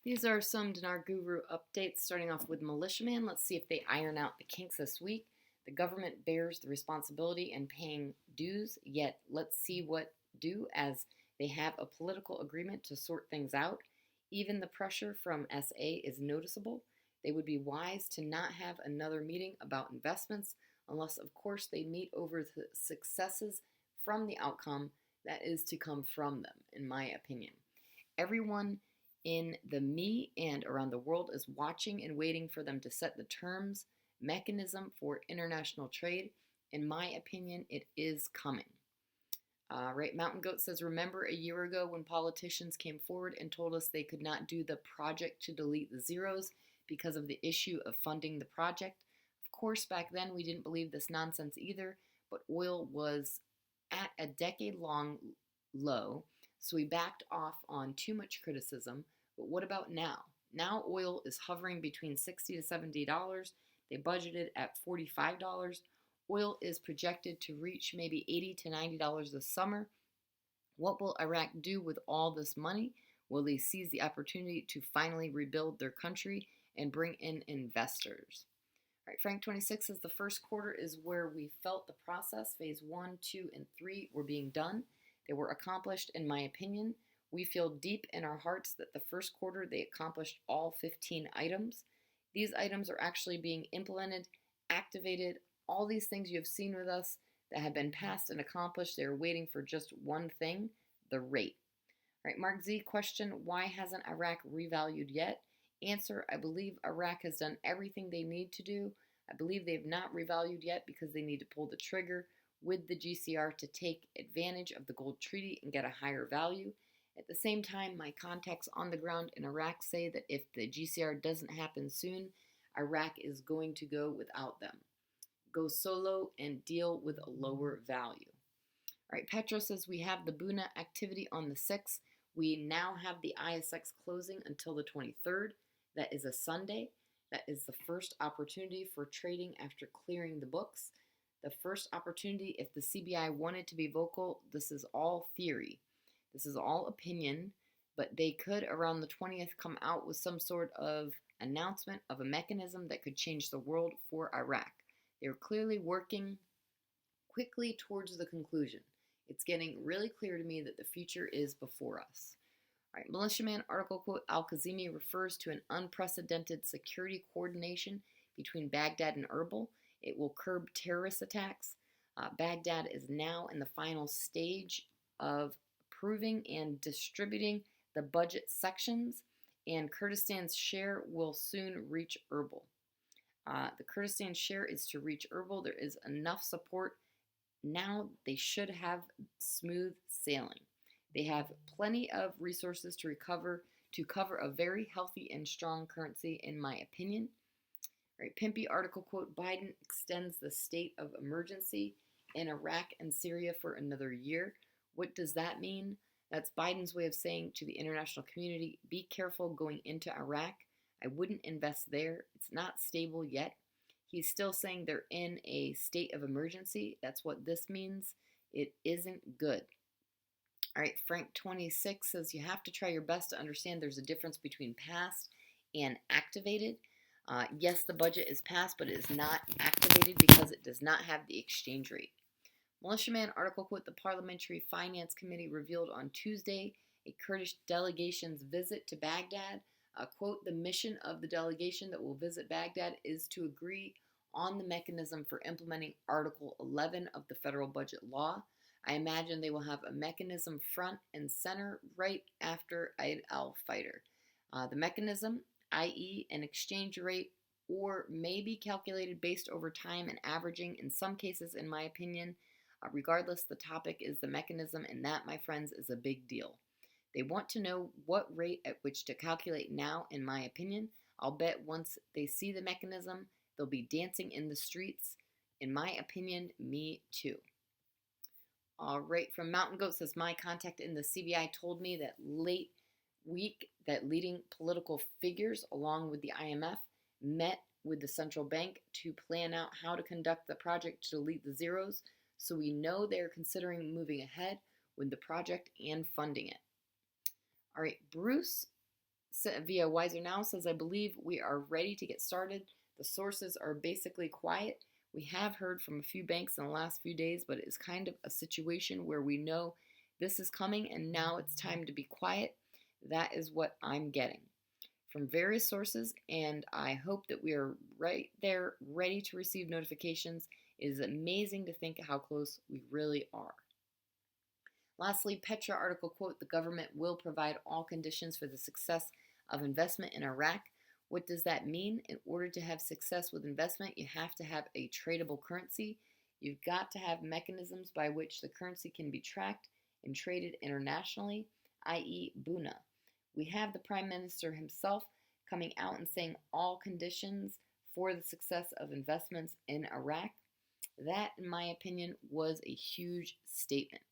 These are some Dinar Guru updates, starting off with Militiaman. Let's see if they iron out the kinks this week. The government bears the responsibility in paying dues, yet let's see what do, as they have a political agreement to sort things out. Even the pressure from SA is noticeable. They would be wise to not have another meeting about investments, unless, of course, they meet over the successes from the outcome that is to come from them, in my opinion. Everyone in the me and around the world is watching and waiting for them to set the terms mechanism for international trade. In my opinion, it is coming. Right, Mountain Goat says, remember a year ago when politicians came forward and told us they could not do the project to delete the zeros because of the issue of funding the project? Of course, back then we didn't believe this nonsense either, but oil was at a decade-long low, so we backed off on too much criticism. But what about now? Now oil is hovering between $60 to $70. They budgeted at $45. Oil is projected to reach maybe $80 to $90 this summer. What will Iraq do with all this money? Will they seize the opportunity to finally rebuild their country and bring in investors? All right, Frank 26 says the first quarter is where we felt the process. Phase 1, 2, and 3 were being done. They were accomplished, in my opinion. We feel deep in our hearts that the first quarter they accomplished all 15 items. These items are actually being implemented, activated, all these things you have seen with us that have been passed and accomplished. They're waiting for just one thing, the rate. All right, Mark Z, question, why hasn't Iraq revalued yet? Answer, I believe Iraq has done everything they need to do. I believe they have not revalued yet because they need to pull the trigger with the GCR to take advantage of the gold treaty and get a higher value. At the same time, my contacts on the ground in Iraq say that if the GCR doesn't happen soon, Iraq is going to go without them. Go solo and deal with a lower value. All right, Petro says we have the Buna activity on the 6th. We now have the ISX closing until the 23rd. That is a Sunday. That is the first opportunity for trading after clearing the books. The first opportunity, if the CBI wanted to be vocal, this is all theory. This is all opinion, but they could, around the 20th, come out with some sort of announcement of a mechanism that could change the world for Iraq. They're clearly working quickly towards the conclusion. It's getting really clear to me that the future is before us. All right, Militiaman article quote, Al-Kazimi refers to an unprecedented security coordination between Baghdad and Erbil. It will curb terrorist attacks. Baghdad is now in the final stage of approving and distributing the budget sections, and Kurdistan's share will soon reach Erbil. The Kurdistan share is to reach Erbil. There is enough support. Now they should have smooth sailing. They have plenty of resources to cover a very healthy and strong currency, in my opinion. All right, Pimpy article quote, Biden extends the state of emergency in Iraq and Syria for another year. What does that mean? That's Biden's way of saying to the international community, be careful going into Iraq. I wouldn't invest there. It's not stable yet. He's still saying they're in a state of emergency. That's what this means. It isn't good. All right, Frank 26 says you have to try your best to understand there's a difference between passed and activated. Yes, the budget is passed, but it is not activated because it does not have the exchange rate. Militiaman article quote, the Parliamentary Finance Committee revealed on Tuesday a Kurdish delegation's visit to Baghdad. Quote, the mission of the delegation that will visit Baghdad is to agree on the mechanism for implementing Article 11 of the federal budget law. I imagine they will have a mechanism front and center right after Eid al-Fitr. The mechanism, i.e. an exchange rate, or may be calculated based over time and averaging in some cases, in my opinion. Regardless, the topic is the mechanism, and that, my friends, is a big deal. They want to know what rate at which to calculate now, in my opinion. I'll bet once they see the mechanism, they'll be dancing in the streets. In my opinion, me too. All right, from Mountain Goat says, my contact in the CBI told me that late week that leading political figures, along with the IMF, met with the central bank to plan out how to conduct the project to delete the zeros. So we know they're considering moving ahead with the project and funding it. All right, Bruce via Wiser Now says, I believe we are ready to get started. The sources are basically quiet. We have heard from a few banks in the last few days, but it is kind of a situation where we know this is coming and now it's time to be quiet. That is what I'm getting from various sources, and I hope that we are right there ready to receive notifications. It is amazing to think how close we really are. Lastly, Petra article quote, the government will provide all conditions for the success of investment in Iraq. What does that mean? In order to have success with investment, you have to have a tradable currency. You've got to have mechanisms by which the currency can be tracked and traded internationally, i.e. Buna. We have the Prime Minister himself coming out and saying all conditions for the success of investments in Iraq. That, in my opinion, was a huge statement.